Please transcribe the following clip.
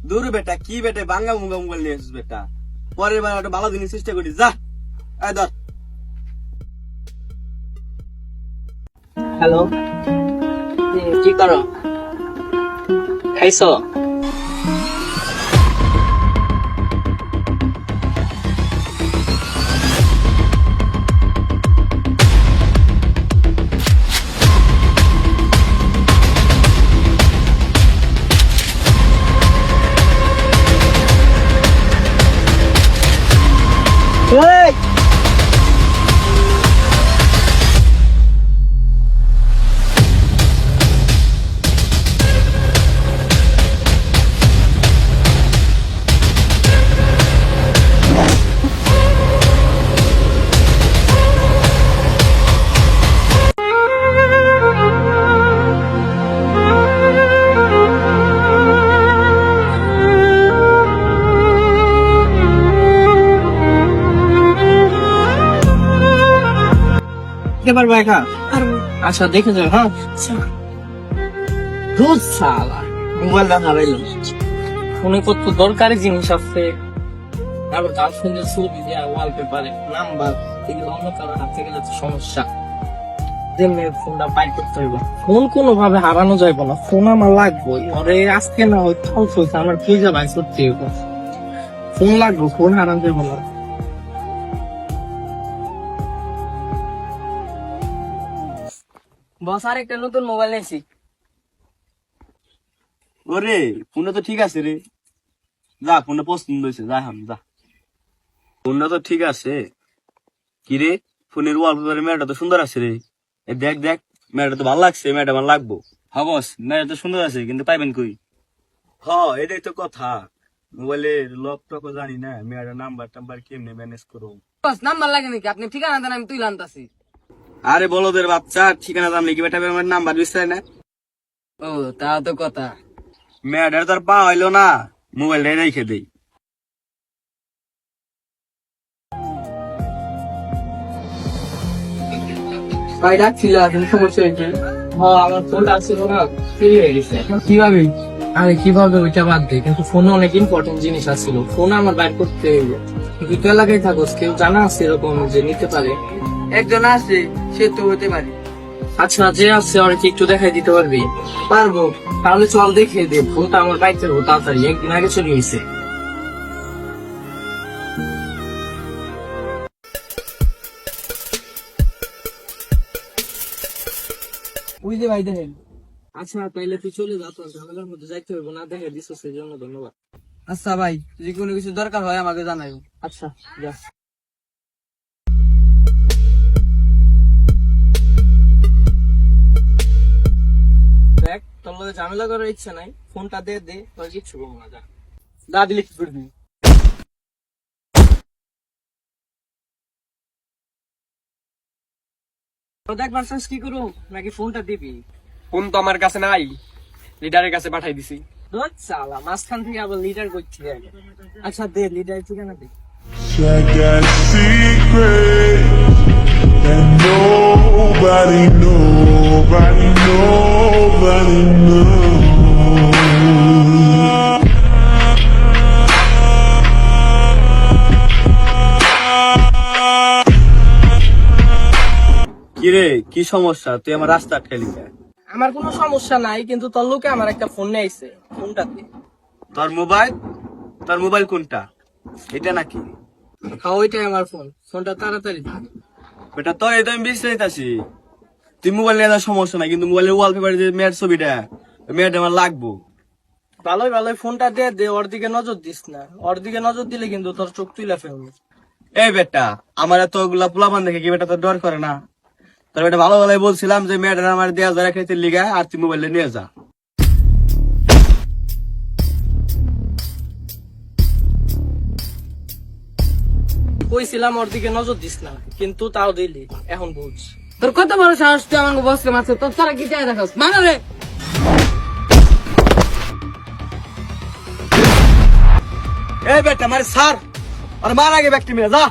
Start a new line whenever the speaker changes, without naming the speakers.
দূর বেটা, কি বেটা বাঙ্গা মুঙ্গা মোবাইল নিয়ে আসিস বেটা। পরের বার একটা ভালো জিনিস চেষ্টা করিস, যা। ধর।
হ্যালো, কি করো? খাইছো?
পারবো একা?
আচ্ছা দেখে যাও। হ্যাঁ ধুর শালা,
মোবাইলটা হারাইলো।
ফোনে কত দরকারি জিনিস আছে, তারপর গার্লফ্রেন্ডের ছবি দেওয়া, ওয়ালপেপারে নাম্বার, এগুলো অন্য কারো হাতে গেলে তো সমস্যা। যেমনি ফোনটা বাইর করতে হইব, ফোন কোনো ভাবে হারানো যাইব না, ফোন আমার লাগবেই। আরে আজকে না হয় ফল চলছে, আমার খুঁজে বাইর করতে হইব, ফোন লাগবে, ফোন হারানো যাইব না। বস আর একটা নতুন মোবাইল নিয়েছি।
ওরে ফোনটা তো ঠিক আছে রে, যা ফোনটা পছন্দ হয়েছে, যা হাম যা। ফোনটা তো ঠিক আছে। কি রে, ফোনের ওয়ালপেপারে মেয়েটা তো সুন্দর আছে রে। দেখ দেখ, মেয়েটা তো ভালো লাগছে, মেয়েটা আমার লাগবো। হ্যাঁ বস, মেয়েটা তো সুন্দর আছে, কিন্তু পাইবেন কই? এটাই তো কথা। মোবাইলের লক টকও জানি না, মেয়েটার নাম্বার টাম্বার কেমনে ম্যানেজ করো।
বস নাম্বার লাগে নাকি? আপনি ঠিকানা দেন, আমি তুই আনতাছি।
আরে বলদের বাচ্চা, ঠিকানা জানলে কি বেটা আমার নাম্বার দিচ্ছে না?
ও তা তো কথা।
মেয়েটার তার পা হইলো না, মোবাইলটাই রেখে দেই।
ভাই ডাকছিল, আসলে সমস্যা হয়েছে। হ্যাঁ আমার ফোনটা আসছিল না, চুরি হয়ে গেছে। কিভাবে? আরে কিভাবে ওইটা বাদ দে, কিন্তু ফোনে অনেক ইম্পর্টেন্ট জিনিস আসছিল, ফোন আমার বাইর করতে হইলো। কিন্তু তুই এলাকায় থাকোস, কেউ জানা আছে এরকম যে নিতে পারে? একজন আছে, সে তো হতে পারে। আচ্ছা যে আছে আর কি একটু দেখাই দিতে পারবি? পারবো। তাহলে চল দেখে দে, ফোনটা আমার বাইতে হবো তাড়াতাড়ি, একদিন আগে চলে গেছে। ওই যে ভাই দেখেন। আচ্ছা তাইলে তুই চলে যা, তোর ঝামেলার মধ্যে যাইতে হইব না, দেখে দিস সেই জন্য ধন্যবাদ। আচ্ছা ভাই, যদি কোনো কিছু দরকার হয় আমাকে জানাইও। আচ্ছা যা। দেখ তোর লগে ঝামেলা করার ইচ্ছা নাই, ফোনটা দে দে, তোর কিচ্ছু বলবো না, যা। দা দিলে কি করবি? তো দেখ ভার্সাস কি করবো, নাকি ফোনটা দিবি?
ফোন তো আমার কাছে নাই, লিডারের কাছে পাঠাই দিছি।
ধুর শালা, মাঝখান থেকে আবার লিডার করছি। আচ্ছা দে, লিডার ঠিকানা দে।
I got secrets that nobody knows.
কিরে, কি সমস্যা? তুই আমার রাস্তা আটকালি কেন?
আমার কোনো সমস্যা নাই, কিন্তু তোর লোকে আমার একটা ফোন নিয়ে আইছে, ফোনটা দে।
তোর মোবাইল? তোর মোবাইল কোনটা, এটা নাকি?
হ্যাঁ ওইটাই আমার ফোন, ফোনটা তাড়াতাড়ি দে।
বেটা তোর এই তো আমি বিস্তারিত আছি। তুই মোবাইল নিয়ে যাওয়ার সমস্যা নাই, কিন্তু মোবাইলের ওয়ালপেপারে যে মেয়ের ছবিটা, মেয়েটা আমার লাগবো।
ভালোই ভালোই ফোনটা দে দে, ওর দিকে নজর দিস না, ওর দিকে নজর দিলে কিন্তু তোর চোখ তুলে ফেলবো।
এই বেটা, আমার এত ওগুলা পোলাপান দেখে কি বেটা তোর ডর করে না? তোর বেটা ভালো ভালোই বলছিলাম যে মেয়েটা আমার দেয়া যায় খেতে লিগা, আর তুই মোবাইলটা নিয়ে যা।
কইছিলাম ওর দিকে নজর দিস না, কিন্তু তাও দিলি, এখন বুঝ। তোর কত বড় সাহস, তুই আমাকে বসতে মারছিস, তোর তারা কি চাই দেখাস, মানা রে।
এই বেটা মারে সার, আর মার আগে ব্যক্তি মিলে যা।